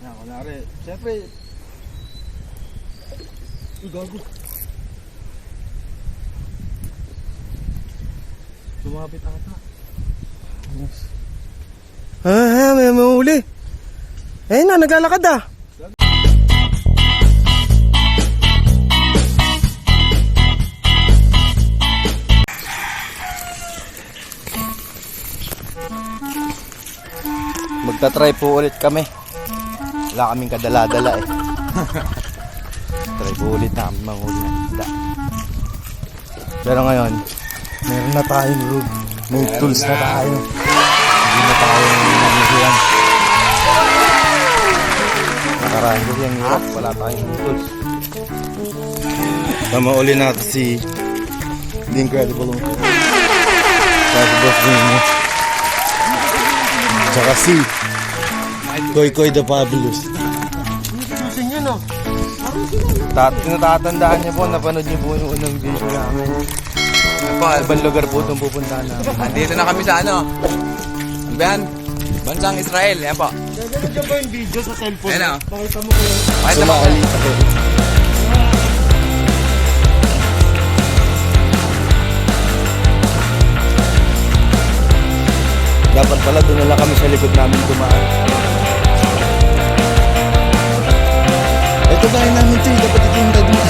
Yan, kunwari. Siyempre, gago. Sumabit ata. Yes. May mahuli. Ayun na, naglalakad ah. Magta-try po ulit kami. Wala kaming kadala-dala eh. Try po ulit namin manghuli ng isda. Pero ngayon, meron na tayong rig. May tools na tayo. Hindi na tayo nangyayang. Nakaraan ko yung hirap. Wala tayong tools. Tama uli natin si The Incredible Uncle. Kasi boss din mo. Tsaka si Koy the Fabulous. Susin nyo, no? Natatandaan niyo po, napanood niyo po yung unang video namin. Ibang lugar po itong pupuntahan namin. Andito na kami sa ano? Ano ba yan? Bansang Israel. Yan po. Gagawin ka ba yung video sa cellphone? Ayan o. Pakita mo kayo. Pakita mo. Sumali ako. Dapat pala doon na lang kami sa likod namin dumaan. Ito bahay namin ito, dapat ito yung daduma.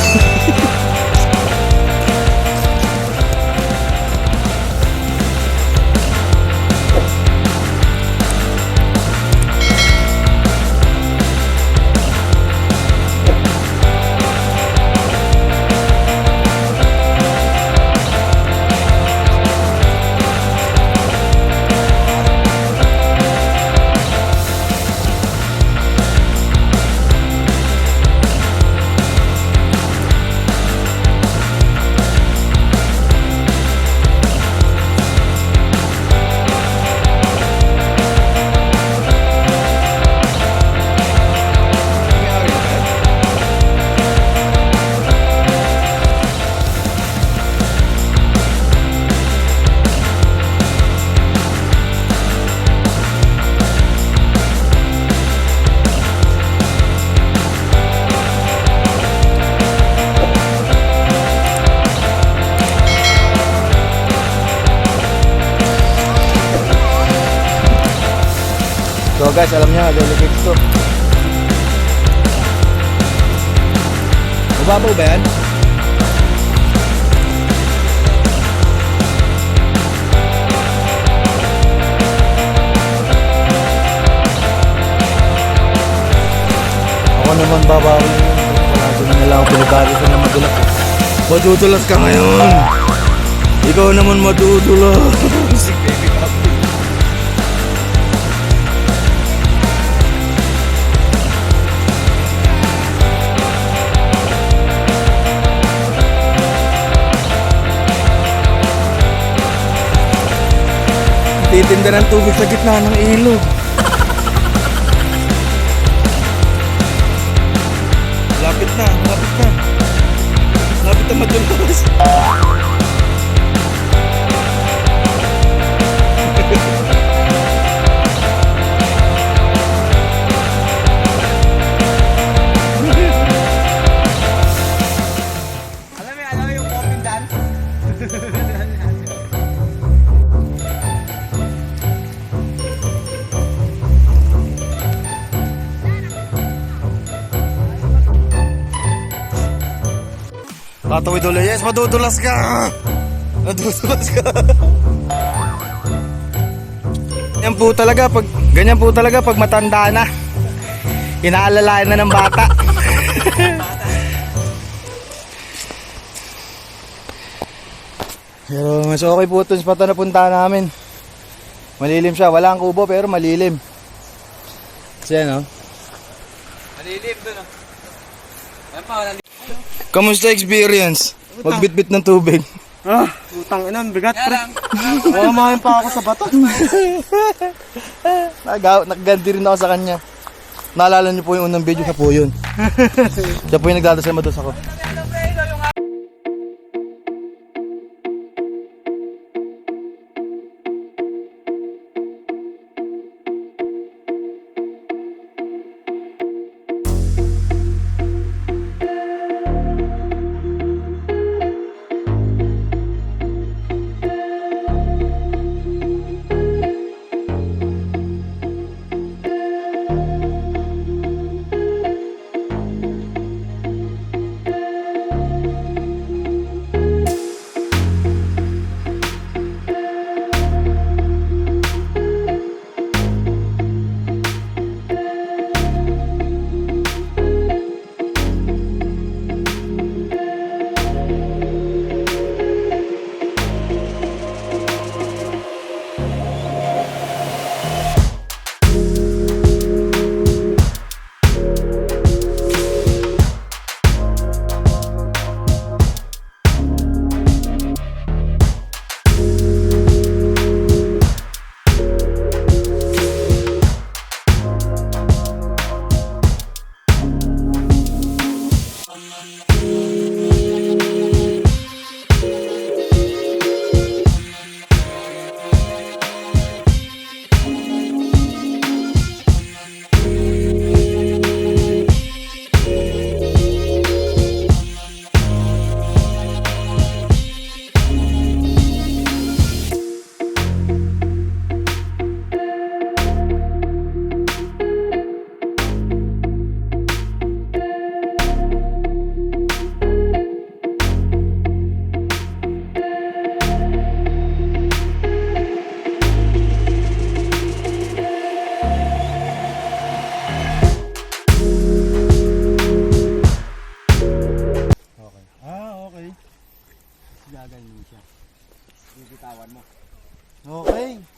So guys, alam niya, delicate to. Mababaw ba yan? Ako naman babaw yun. Wala doon na lang ako pinagbago ko na madulas. Madudulas ka ngayon. Ikaw naman madudulas. Titinda ng tubig sa gitna ng ilog. Lapit na, lapit na. Lapit na madulas. Alam mo yung coffin dance? Tatawid ulit. Yes, madudulas ka! Madudulas ka! Ganyan po talaga pag matanda na. Inaalalayan na ng bata. Pero mas okay po ito sa pato na punta namin. Malilim siya. Wala ang kubo pero malilim. Kasi ano? Malilim doon o. Ayan pa, Kamusta experience? Magbitbit ng tubig. Utang ina, bigat pre. Mamahin pa ako sa bato. Nakaganti rin ako sa kanya. Naalala niyo po yung unang video sa po yun. Siya po yung nagdadasal mados ako.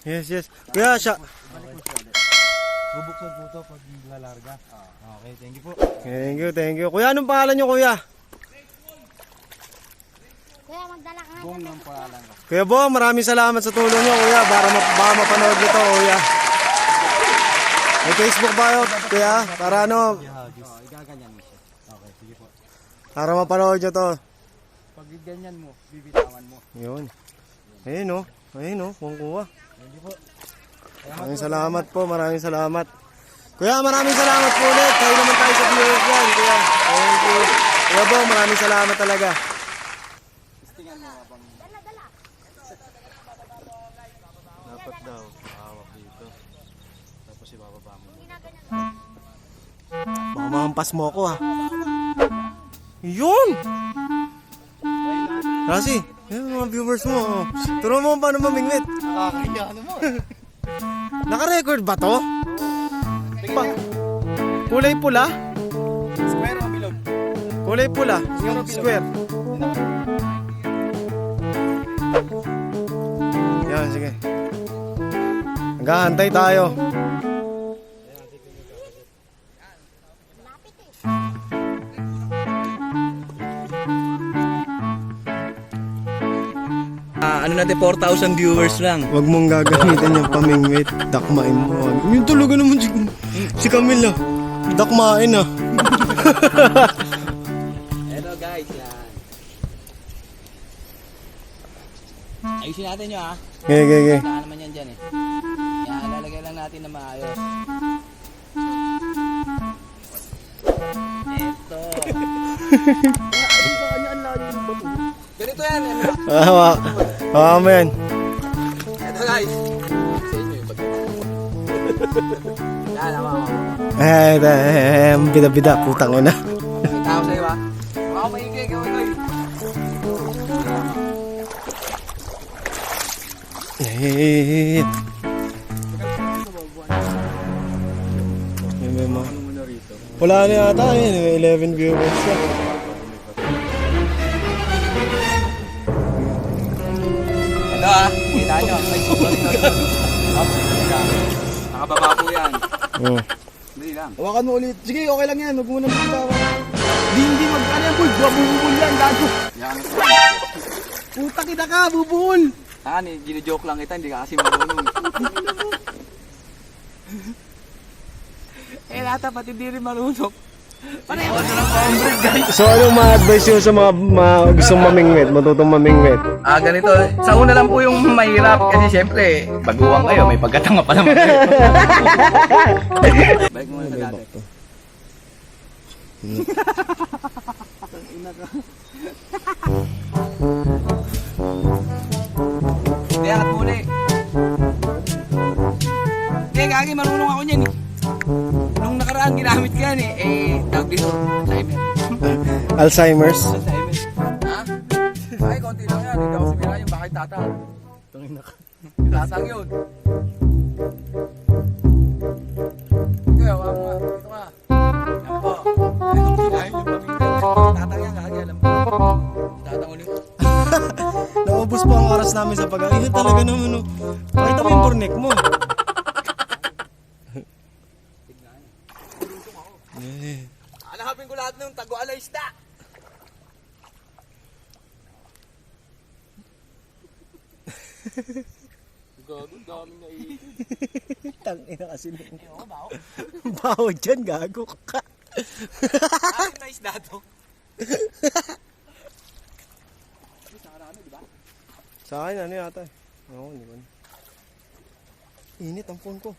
Yes, yes. Kuya, siya. Bubuksan po ito pag lalarga. Okay, thank you po. Thank you. Kuya, anong pangalan niyo, kuya? Kuya, magdala ka nga. Kuya Bong, maraming salamat sa tulong niyo, kuya. Baka mapanood niyo to, kuya. May Facebook ba yun, kuya? Para ano? Igaganyan mo siya. Okay, sige po. Para mapanood niyo to. Pag ganyan mo, bibitawan mo. Yun. Ayun, oh. Ayun, oh. Kung kuha. Thank you po. Maraming salamat. Kuya, maraming salamat po ulit. Kayo naman tayo sa viewers yan, kuya. Thank you. Kuya Bong, maraming salamat talaga. Dapat daw, hawak dito. Tapos ibababa mo. Baka mahampas mo ako, ha. Yun! Rasi, yun mga viewers mo. Oh. Turo mo paano mamingwit. Nakakaya naman. Naka-record ba to? Kulay pula? Square o bilog? Kulay pula. Yung square. Yan, sige. Naghahantay tayo. Ano natin, 4,000 viewers lang. Huwag mong gagamitin yung pamingwit. Dakmain mo. Yung talaga naman si Camila. Dakmain, ah. Hello guys, yan. Ayusin natin nyo, ha. Okay. Wala naman yan dyan, eh. Yan, lalagay lang natin na maayos. Eto. Ganito yan, Hawa mo yan. Eto guys. Sa inyo yung pagkakas. Yan, ako. Bida-bida, putang ina. Kita ako sa'yo, ha. Ako maingay, gawin. Wala na yata yun, 11 viewers na. Ito, ha. Kita nyo. Nakababa po yan. Oh. Hindi lang. Hawakan mo ulit. Sige, okay lang yan. Huwag mo na magbitawan. Hindi mag-ano yan, boy. Bubul yan, gago. Yan. Puta kita ka, bubul. Gino-joke lang kita, hindi ka kasi marunong. Lahat pati hindi rin marunong. Pareho na lang pa-ombre, guys. So anong ma-advise nyo sa mga gustong mamingwit, matutong mamingwit? Ganito. Sa una lang po yung mahirap kasi syempre, baguhan kayo, may pagkatanga pa naman. Balik mo na sa dati. Hindi, angat mo ulit. Hindi, kagi, marunong ako niyan. Nung nakaraan, ginamit ka yan tawag dito, Alzheimer's? Alzheimer. Ha? Ay, konti lang yan. Hindi ako sumira yung bakit tatang. Tatang yun. Ikaw, hawa mo nga. Dito ka. Yan po. Ay, yung paminggan. Tatang yan, kagi, alam mo. Tatang ulit. Naubos po ang oras namin sa pag-aaral. Talaga naman, no. Pakita mo yung burnek mo. Hanapin ko lahat ng tago-alay isda. Gago, daming naiit. Tangina kasi nung. Bawo dyan, gago ka. Akin na isda to. Sa akin, ano yata eh. Oo, hindi ba? Init ang phone ko.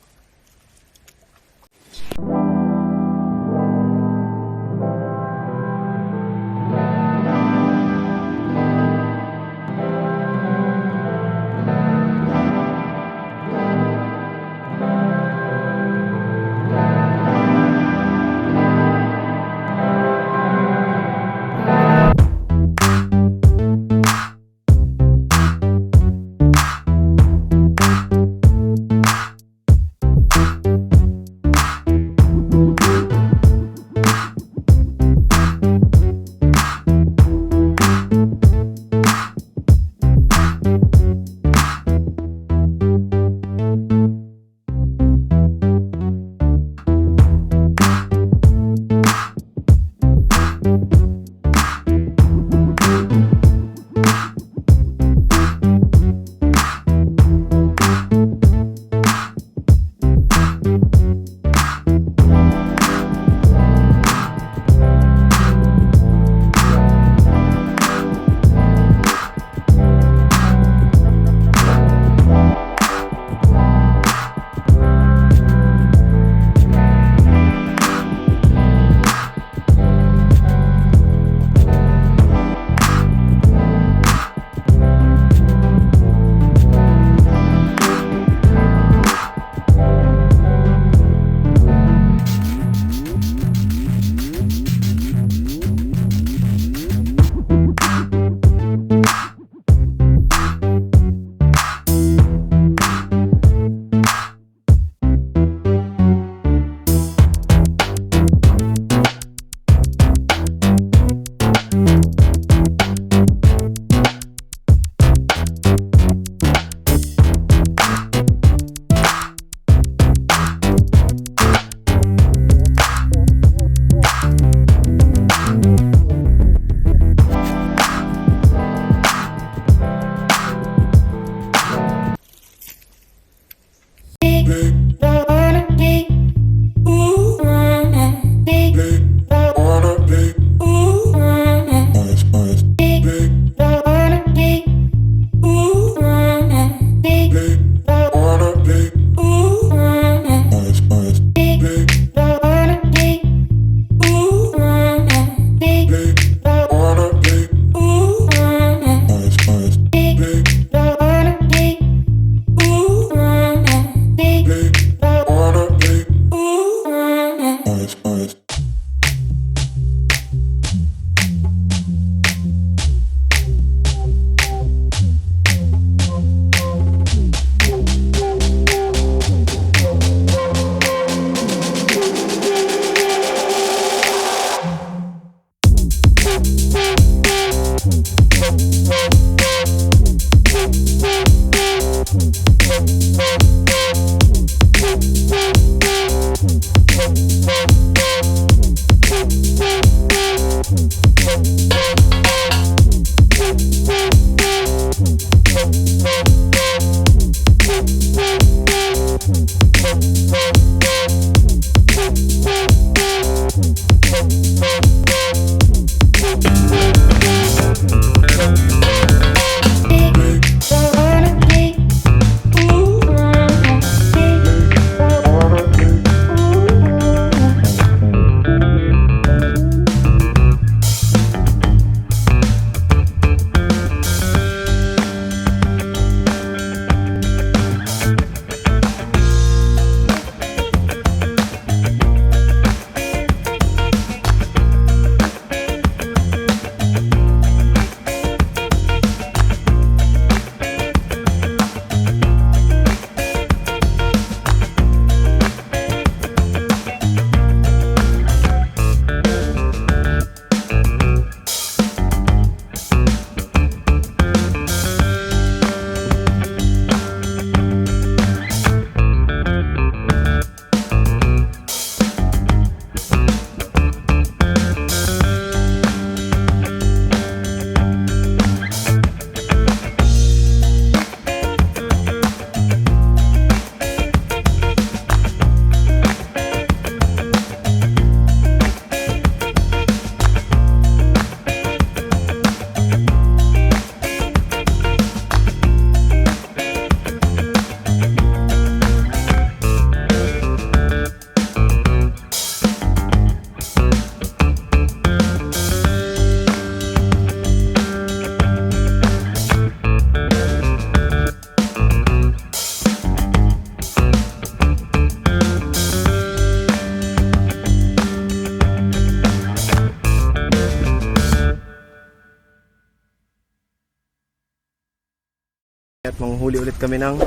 at manghuli ulit kami ng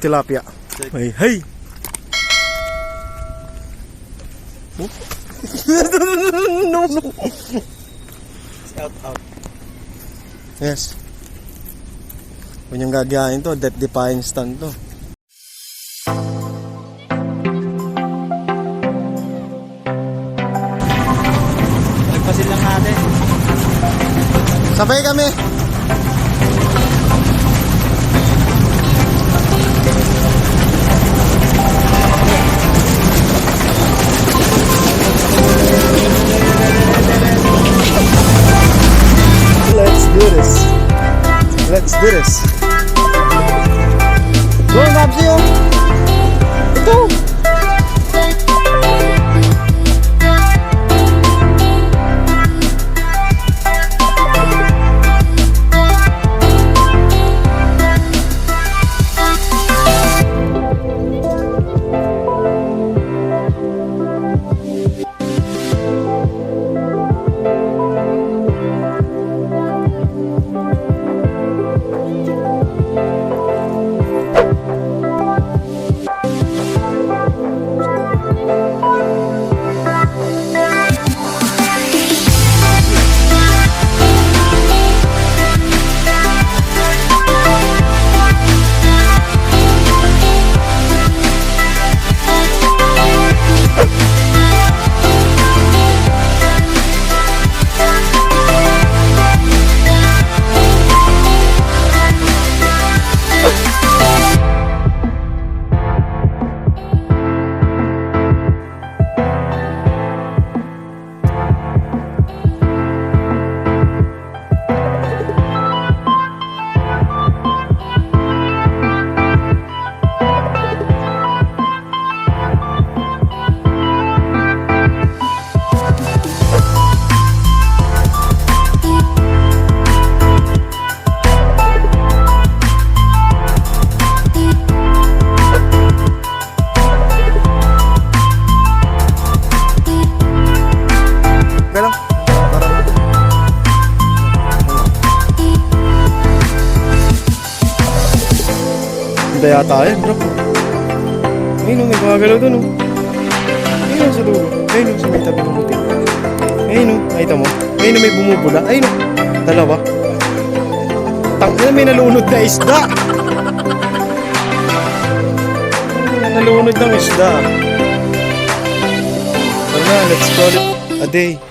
tilapia. Hey, hey! Oh. No, no. Out. Yes. Kung yung gagayain to, death defying stand to. Nagpasin lang natin. Sabay kami! Let's do this. Let's do this. Go, Nabsi, oh. Ito. Galang. Hindi yata yun, bro. Ayun o, may gumagalaw dun o. Ayun o, sa dulo. Ayun o, sa may tabi ng buti. Ayun o, nakita mo? Ayun o, may bumubula. Ayun o, dalawa. Tangina, may nalunod na isda. Nalunod ng isda. Wala, let's call it a day.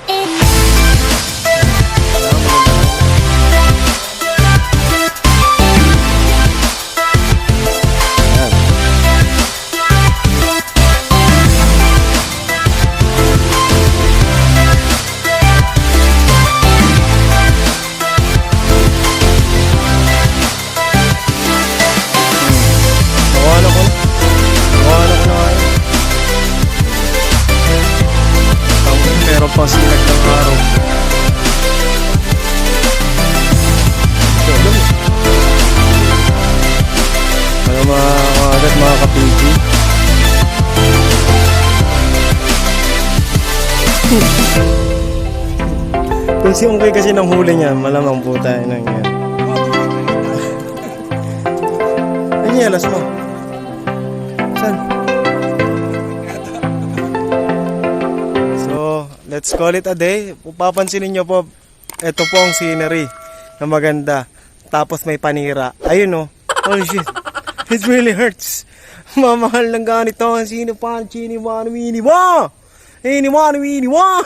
Meron pang silag ng araw. Ano mga kagat, mga kapigi? Kung si Ungkay kasi ng huli niya, malamang puta yun ang yan. Ano yung alas mo? Saan? Let's call it a day. Papansinin nyo po, ito po ang scenery na maganda. Tapos may panira. Ayun oh. Holy shit. It really hurts. Mamahal ng ganito. Sino pa? Chini wani wini wa! Ini wani wini wa!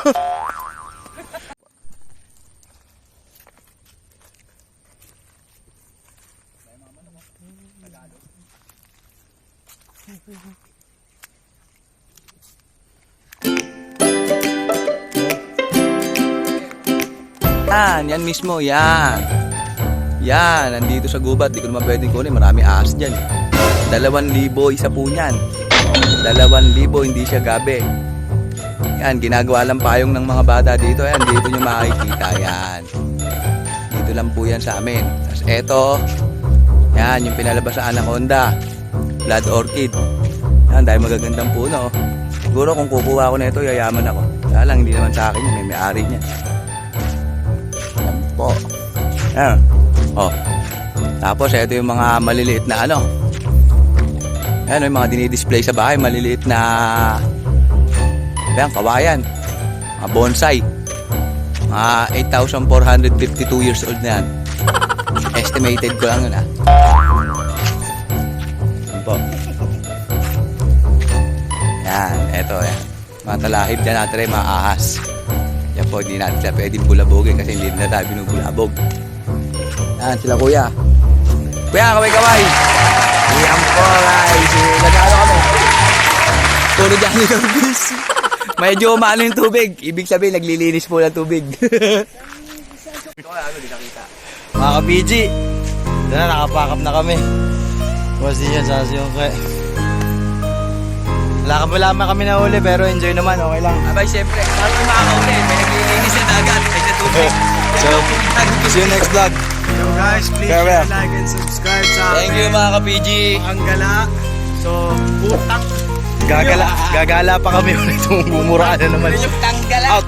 Yan mismo, yan. Yan, nandito sa gubat. Di ko naman pwedeng kunin. Marami ahas dyan. 2,000 isa po niyan. 2,000, hindi siya gabi. Yan, ginagawa lang payong ng mga bata dito. Yan, dito nyo makikita. Yan. Dito lang po yan sa amin. Tapos eto, yan, yung pinalabas sa Anaconda. Blood orchid. Yan, dahil magagandang puno. Siguro kung kukuha ko na ito, yayaman ako. Kaya lang, hindi naman sa akin yun. May may-ari niya. Po. Ayan. Oh. Tapos ito yung mga maliliit na ano. Ayan, yung mga dinidisplay sa bahay, maliliit na ayan, kawayan. Mga bonsai. Mga 8,452 years old na yan. Estimated ko lang yun ah. Yan po. Yan, eto yan. Mga talahib dyan natin rin, mga ahas. Yan po, hindi natin sila pwedeng bulabogin kasi hindi na tayo binubulabog. Yan, sila kuya. Kuya, kaway-kaway. Yan po guys. Nagano kami. Puro dyan yung tubig. Medyo maano yung tubig. Ibig sabihin, naglilinis po ng tubig. Ito kaya ano, di nakita. Mga ka-PG, doon na, nakapakap na kami. Boss din yan, sasiyong kaya. Wala kami na uli, pero enjoy naman, okay lang. Abay, siyempre, paano yung makakauli? May naglilinis sa dagat, may sa tubig. So, see you next vlog. So guys, please Farewell. share, like, and subscribe sa Thank you mga ka-PG. ang gala. So, putak. Gagala pa kami ulit kung bumuraan na naman. Yung tanggala. Out.